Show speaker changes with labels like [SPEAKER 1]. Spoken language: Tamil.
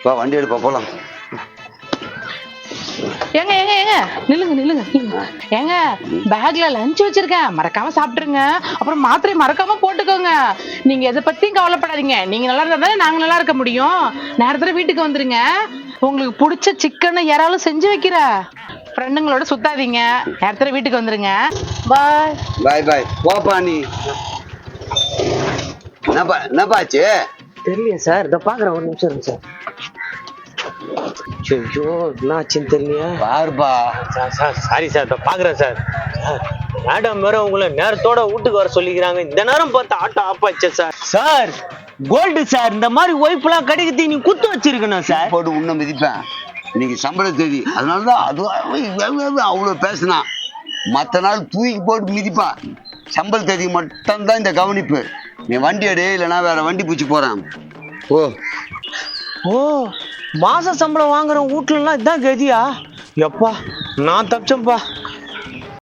[SPEAKER 1] வா வண்டி எடுப்பா போலாம்.
[SPEAKER 2] ஏங்க ஏங்க ஏங்க நில்லுங்க நில்லுங்க ஏங்க பேக்ல லஞ்ச் வச்சிருக்கேன், மறக்காம சாப்பிட்டுருங்க. அப்புறம் மாத்திரை மறக்காம போட்டுக்கோங்க. நீங்க எதை பத்தியும் கவலைப்படாதீங்க. நீங்க நல்லா இருந்தா தானே நாங்க நல்லா இருக்க முடியும். நேரத்துல வீட்டுக்கு வந்துருங்க. உங்களுக்கு பிடிச்ச சிக்கன் இறாலும் செஞ்சு வைக்கிறேன். ஃப்ரெண்டுங்களோட சுத்தாதீங்க. நேரத்துல வீட்டுக்கு வந்துருங்க. பாய்
[SPEAKER 1] பாய் பாய். போப்பா நீ. என்னப்பா ஆச்சு?
[SPEAKER 3] தெரியலையே சார், இதை பாக்குறேன், ஒரு நிமிஷம் இருங்க சார். ஐயோ என்ன ஆச்சுன்னு தெரியலையே.
[SPEAKER 1] பாருப்பா.
[SPEAKER 3] சார் சாரி சார், இதை பாக்குறேன் சார். மேடம் வேற உங்களை நேரத்தோட வீட்டுக்கு வர சொல்லிக்கிறாங்க. இந்த நேரம் பார்த்து ஆட்டோ ஆஃப் ஆச்சு சார். சார் கோல்டு சார், இந்த மாதிரி ஒய்ஃப் எல்லாம் கிடைக்கிறது நீ குத்து வச்சிருக்கணும் சார்.
[SPEAKER 1] போட்டு உன்ன மிதிப்பேன். இன்னைக்கு சம்பள தேதி, அதனாலதான் அது அவ்வளவு பேசினா. மற்ற நாள் தூக்கி போட்டு மிதிப்பா. சம்பள தேதி மட்டும்தான் இந்த கவனிப்பு. நீ வண்டி எடு, இல்லைன்னா வேற வண்டி பிடிச்சி போறேன். ஓ
[SPEAKER 3] ஓ, மாச சம்பளம் வாங்குற வீட்டுல எல்லாம் இதான் கதியா? எப்பா நான் தப்பிச்சேன்ப்பா.